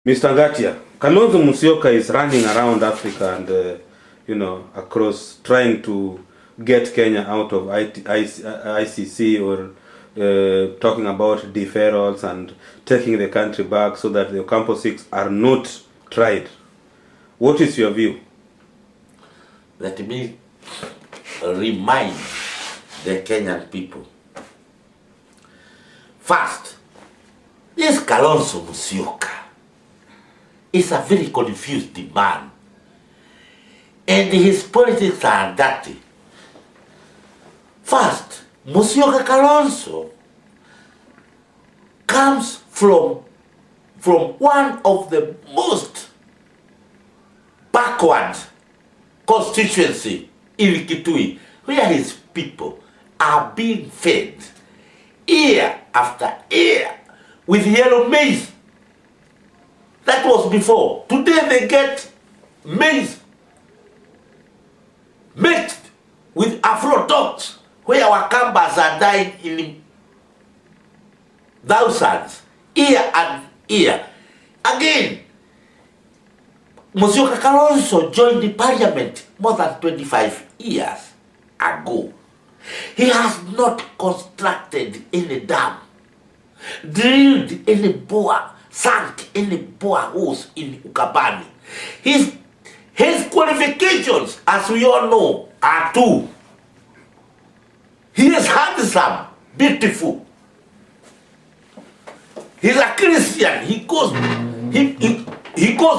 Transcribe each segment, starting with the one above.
Mr. Ngatia, Kalonzo Musyoka is running around Africa and, across trying to get Kenya out of ICC or talking about deferrals and taking the country back so that the Campo 6 are not tried. What is your view? Let me remind the Kenyan people. First, this Kalonzo Musyoka is a very confused man, and his politics are dirty. First, Musyoka Kalonzo comes from one of the most backward constituency in Kitui, where his people are being fed year after year with yellow maize. That was before. Today they get maize mixed with afrodox, where our Kambas are dying in thousands, year and year. Again, Musyoka Kalonzo joined the parliament more than 25 years ago. He has not constructed any dam, drilled any bore, sank any bore holes in Ukabani. His qualifications, as we all know, are two. He is handsome, beautiful. He's a Christian. He goes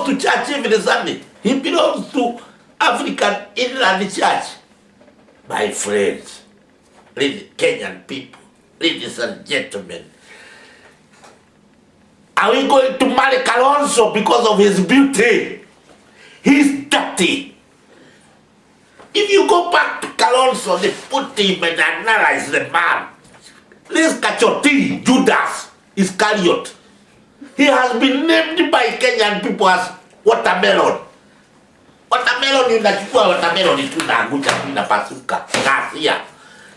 to church every Sunday. He belongs to African Inland Church. My friends, Kenyan people, ladies and gentlemen, are we going to marry Kalonzo because of his beauty? He's dirty. If you go back to Kalonzo, they put him and analyze the man. This Kachoti, Judas Iscariot, he has been named by Kenyan people as watermelon. Watermelon inachukua watermelon tunaanguka inapasuka. Ngatia.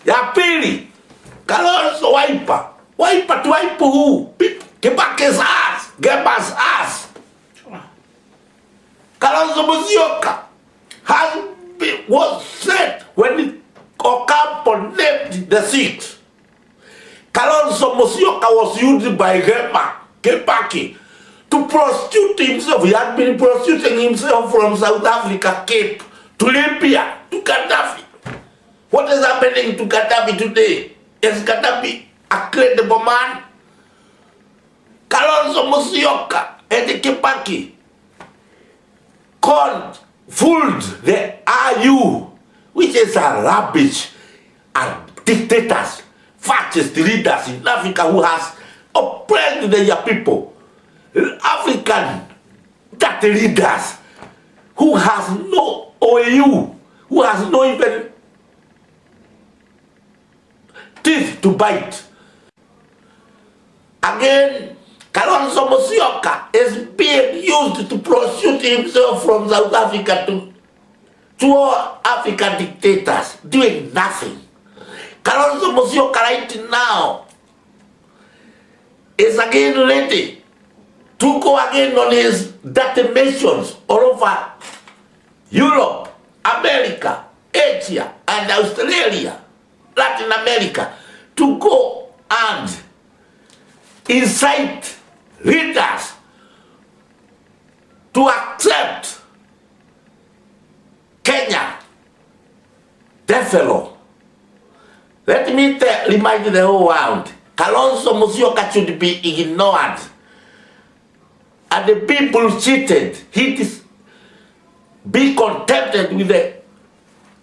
Ya pili, Kalonzo wiper. Wiper to wipe who? Kibake's ass. Geba's ass. Kalonzo Musyoka was said when Ocampo named the seat. Kalonzo Musyoka was used by Gema Kebaki to prostitute himself. He had been prostituting himself from South Africa, Cape, to Libya, to Gaddafi. What is happening to Gaddafi today? Is Gaddafi a credible man? Kalonzo Musyoka and Kebaki fooled the RU, which is a rubbish and dictators, fascist leaders in Africa who has oppressed their people. African dirty leaders who has no OAU, who has no even teeth to bite. Again, Kalonzo Musyoka is being used to prosecute himself from South Africa to all African dictators, doing nothing. Kalonzo Musyoka right now is again ready to go again on his dirty missions all over Europe, America, Asia, and Australia, Latin America, to go and incite leaders to accept Kenya, that fellow. Let me remind the whole world, Kalonzo Musyoka should be ignored. And the people cheated. He be contented with the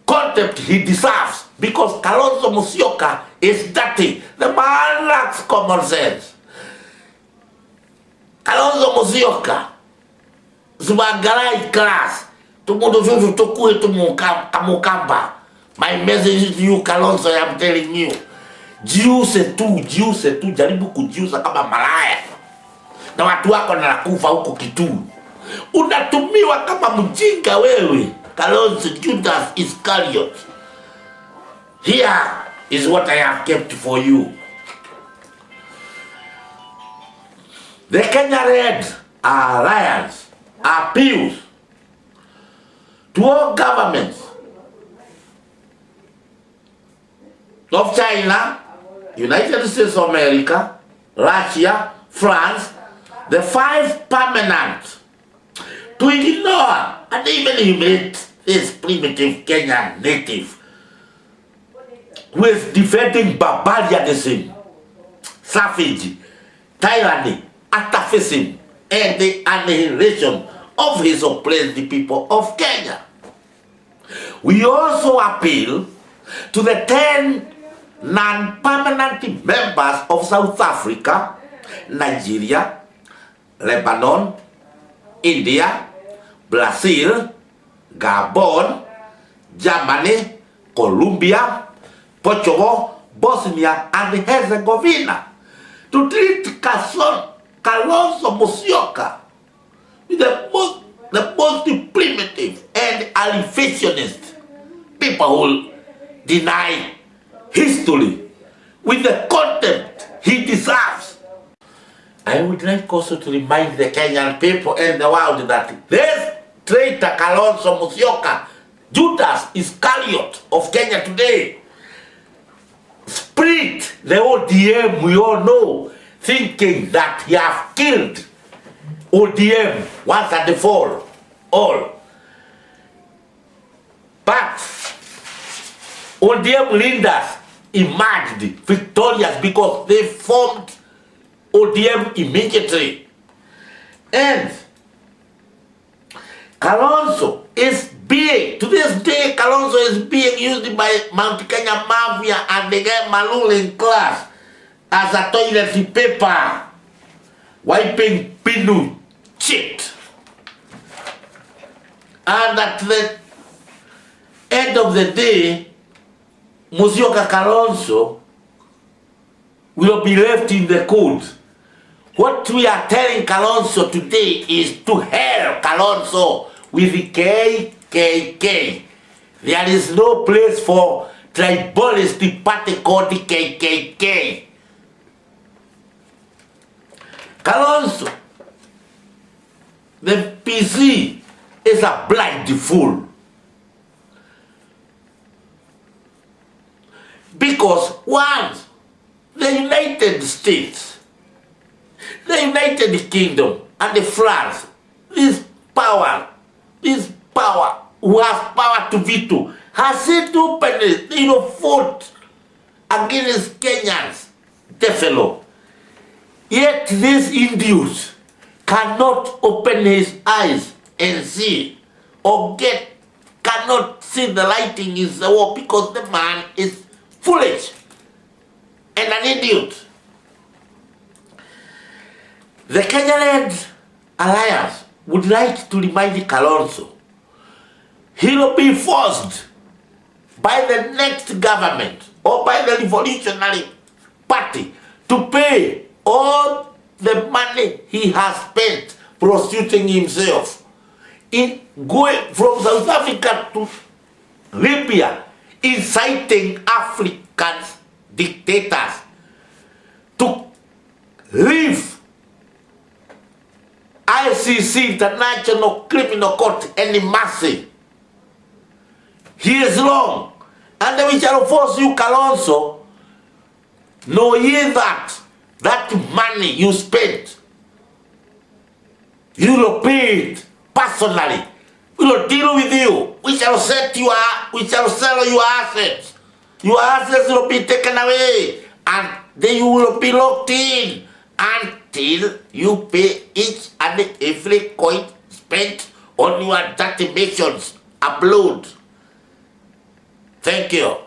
contempt he deserves, because Kalonzo Musyoka is dirty. The man lacks common sense. Kalonzo Musyoka, Zubagarai class, tumudu vivu tukue kamukamba. My message to you, Kalonzo, I am telling you, jiuse tu, jaribu kujiusa kama malaya. Na watu wako nakufa huko Kitui. Unatumiwa kama mjinga wewe, Kalonzo Judas Iscariot. Here is what I have kept for you. The Kenya Red alliance appeals to all governments of China, United States of America, Russia, France, the 5 permanent, to ignore and even humiliate this primitive Kenyan native who is defending barbarianism, savage, tyranny, atavism, and the annihilation of his oppressed people of Kenya. We also appeal to the 10 non-permanent members of South Africa, Nigeria, Lebanon, India, Brazil, Gabon, Germany, Colombia, Portugal, Bosnia, and Herzegovina to treat Kalonzo Musyoka with the most primitive and allevationist people who deny history with the contempt he deserves. I would like also to remind the Kenyan people and the world that this traitor Kalonzo Musyoka, Judas Iscariot of Kenya today, split the ODM we all know, thinking that he has killed ODM once and for all. But ODM leaders emerged victorious because they formed ODM immediately. And Kalonzo is being, to this day, Kalonzo is being used by Mount Kenya Mafia and the guy Maluling class as a toilet paper, wiping pinu shit. And at the end of the day, Musyoka Kalonzo will be left in the cold. What we are telling Kalonzo today is to hell Kalonzo with the KKK. There is no place for tribalist party called the KKK. Kalonzo, the PC, is a blind fool. Because once the United States, the United Kingdom, and the France, this power, who has power to veto, has said openly, fought against Kenyans, fellow. Yet this idiot cannot open his eyes and see, or cannot see the lighting in the wall because the man is foolish and an idiot. The Kenyan Alliance would like to remind Kalonzo he will be forced by the next government or by the Revolutionary Party to pay all the money he has spent prostituting himself in going from South Africa to Libya, inciting African dictators to leave ICC, International Criminal Court, any mercy. He is wrong. And we shall force you, Kalonzo, know ye that money you spent, you will pay it personally. We will deal with you. We shall sell your assets. Your assets will be taken away, and then you will be locked in until you pay each and every coin spent on your dirty missions. Upload. Thank you.